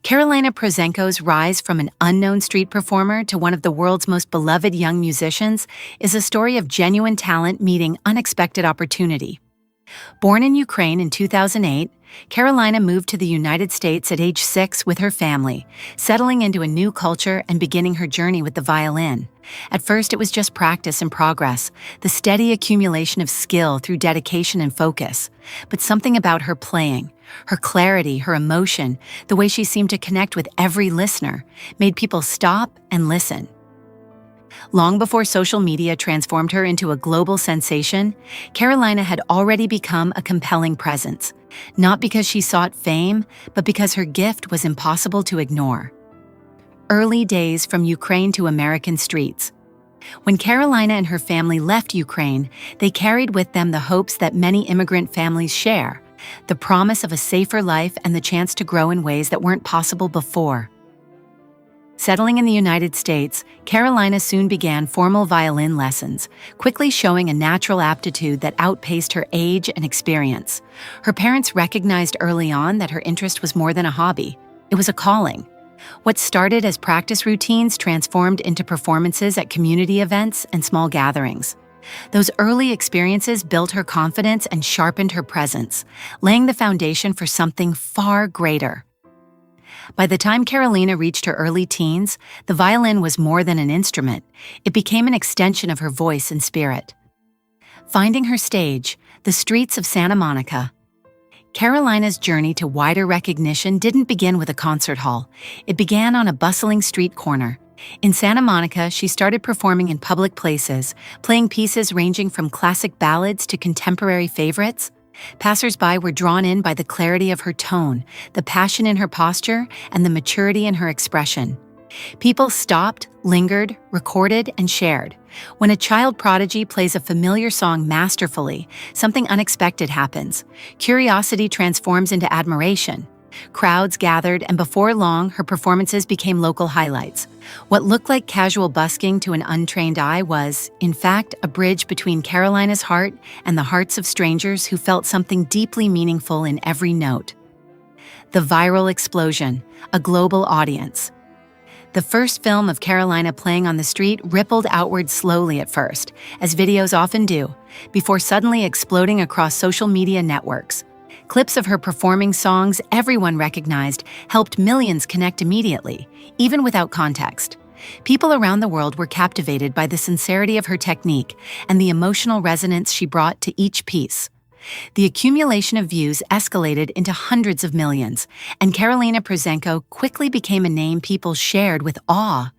Karolina Protsenko's rise from an unknown street performer to one of the world's most beloved young musicians is a story of genuine talent meeting unexpected opportunity. Born in Ukraine in 2008, Karolina moved to the United States at age 6 with her family, settling into a new culture and beginning her journey with the violin. At first, it was just practice and progress, the steady accumulation of skill through dedication and focus. But something about her playing, her clarity, her emotion, the way she seemed to connect with every listener, made people stop and listen. Long before social media transformed her into a global sensation, Karolina had already become a compelling presence, not because she sought fame, but because her gift was impossible to ignore. Early days from Ukraine to American streets. When Karolina and her family left Ukraine, they carried with them the hopes that many immigrant families share, the promise of a safer life and the chance to grow in ways that weren't possible before. Settling in the United States, Karolina soon began formal violin lessons, quickly showing a natural aptitude that outpaced her age and experience. Her parents recognized early on that her interest was more than a hobby. It was a calling. What started as practice routines transformed into performances at community events and small gatherings. Those early experiences built her confidence and sharpened her presence, laying the foundation for something far greater. By the time Karolina reached her early teens, the violin was more than an instrument. It became an extension of her voice and spirit. Finding her stage, the streets of Santa Monica. Karolina's journey to wider recognition didn't begin with a concert hall. It began on a bustling street corner. In Santa Monica, she started performing in public places, playing pieces ranging from classic ballads to contemporary favorites. Passers-by were drawn in by the clarity of her tone, the passion in her posture, and the maturity in her expression. People stopped, lingered, recorded, and shared. When a child prodigy plays a familiar song masterfully, something unexpected happens. Curiosity transforms into admiration. Crowds gathered, and before long, her performances became local highlights. What looked like casual busking to an untrained eye was, in fact, a bridge between Karolina's heart and the hearts of strangers who felt something deeply meaningful in every note. The viral explosion, a global audience. The first film of Karolina playing on the street rippled outward slowly at first, as videos often do, before suddenly exploding across social media networks. Clips of her performing songs everyone recognized helped millions connect immediately, even without context. People around the world were captivated by the sincerity of her technique and the emotional resonance she brought to each piece. The accumulation of views escalated into hundreds of millions, and Karolina Protsenko quickly became a name people shared with awe.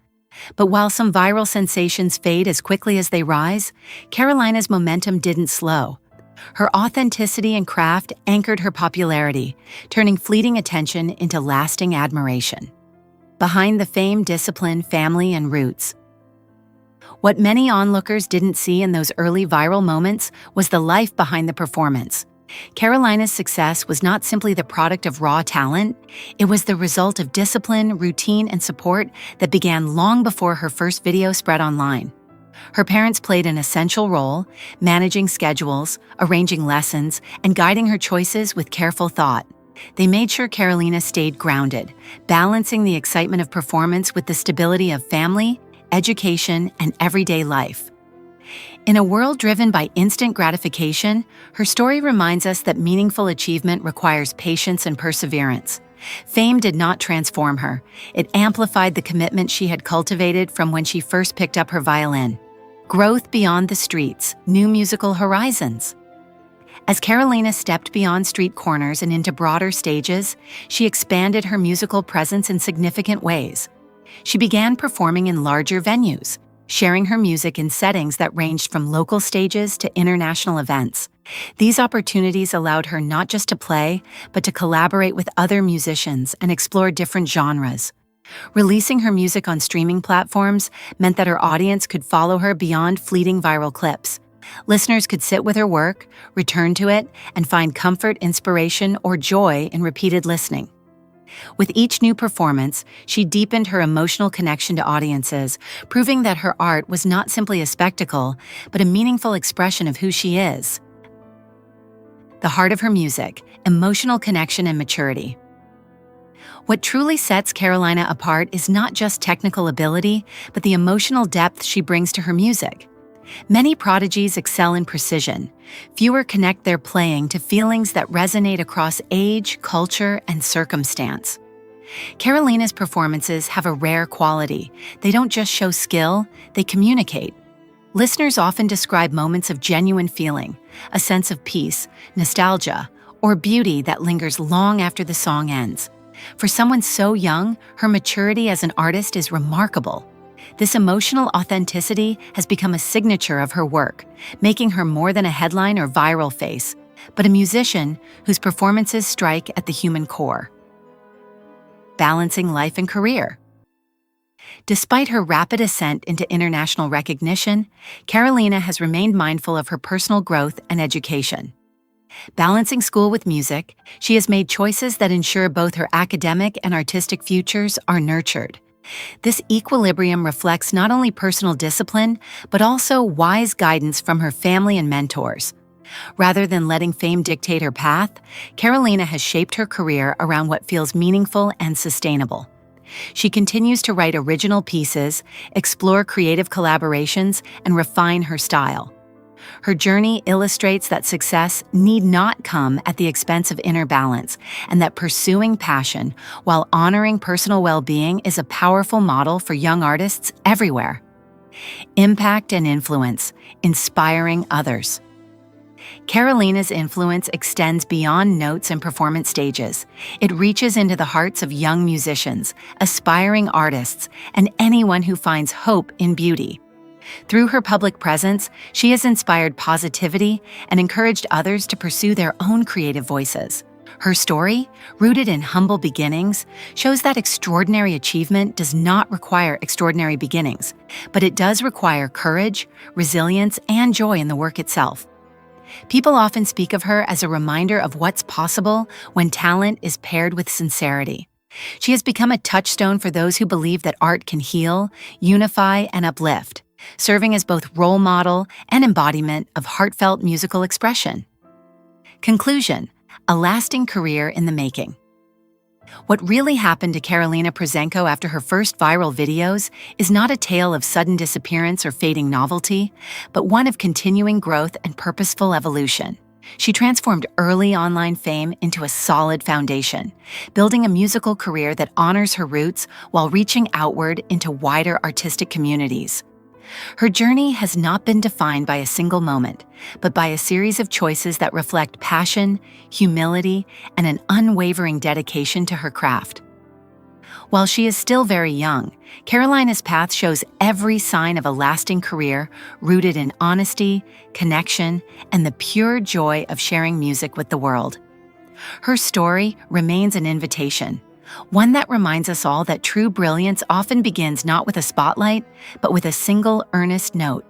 But while some viral sensations fade as quickly as they rise, Karolina's momentum didn't slow. Her authenticity and craft anchored her popularity, turning fleeting attention into lasting admiration. Behind the fame, discipline, family, and roots. What many onlookers didn't see in those early viral moments was the life behind the performance. Karolina's success was not simply the product of raw talent, it was the result of discipline, routine, and support that began long before her first video spread online. Her parents played an essential role, managing schedules, arranging lessons, and guiding her choices with careful thought. They made sure Karolina stayed grounded, balancing the excitement of performance with the stability of family, education, and everyday life. In a world driven by instant gratification, her story reminds us that meaningful achievement requires patience and perseverance. Fame did not transform her. It amplified the commitment she had cultivated from when she first picked up her violin. Growth beyond the streets, new musical horizons. As Karolina stepped beyond street corners and into broader stages, she expanded her musical presence in significant ways. She began performing in larger venues, sharing her music in settings that ranged from local stages to international events. These opportunities allowed her not just to play, but to collaborate with other musicians and explore different genres. Releasing her music on streaming platforms meant that her audience could follow her beyond fleeting viral clips. Listeners could sit with her work, return to it, and find comfort, inspiration, or joy in repeated listening. With each new performance, she deepened her emotional connection to audiences, proving that her art was not simply a spectacle, but a meaningful expression of who she is. The heart of her music, emotional connection and maturity. What truly sets Karolina apart is not just technical ability, but the emotional depth she brings to her music. Many prodigies excel in precision. Fewer connect their playing to feelings that resonate across age, culture, and circumstance. Karolina's performances have a rare quality. They don't just show skill, they communicate. Listeners often describe moments of genuine feeling, a sense of peace, nostalgia, or beauty that lingers long after the song ends. For someone so young, her maturity as an artist is remarkable. This emotional authenticity has become a signature of her work, making her more than a headline or viral face, but a musician whose performances strike at the human core. Balancing life and career. Despite her rapid ascent into international recognition, Karolina has remained mindful of her personal growth and education. Balancing school with music, she has made choices that ensure both her academic and artistic futures are nurtured. This equilibrium reflects not only personal discipline, but also wise guidance from her family and mentors. Rather than letting fame dictate her path, Karolina has shaped her career around what feels meaningful and sustainable. She continues to write original pieces, explore creative collaborations, and refine her style. Her journey illustrates that success need not come at the expense of inner balance, and that pursuing passion while honoring personal well-being is a powerful model for young artists everywhere. Impact and influence, inspiring others. Karolina's influence extends beyond notes and performance stages. It reaches into the hearts of young musicians, aspiring artists, and anyone who finds hope in beauty. Through her public presence, she has inspired positivity and encouraged others to pursue their own creative voices. Her story, rooted in humble beginnings, shows that extraordinary achievement does not require extraordinary beginnings, but it does require courage, resilience, and joy in the work itself. People often speak of her as a reminder of what's possible when talent is paired with sincerity. She has become a touchstone for those who believe that art can heal, unify, and uplift, serving as both role model and embodiment of heartfelt musical expression. Conclusion: a lasting career in the making. What really happened to Karolina Protsenko after her first viral videos is not a tale of sudden disappearance or fading novelty, but one of continuing growth and purposeful evolution. She transformed early online fame into a solid foundation, building a musical career that honors her roots while reaching outward into wider artistic communities. Her journey has not been defined by a single moment, but by a series of choices that reflect passion, humility, and an unwavering dedication to her craft. While she is still very young, Karolina's path shows every sign of a lasting career rooted in honesty, connection, and the pure joy of sharing music with the world. Her story remains an invitation, one that reminds us all that true brilliance often begins not with a spotlight, but with a single earnest note.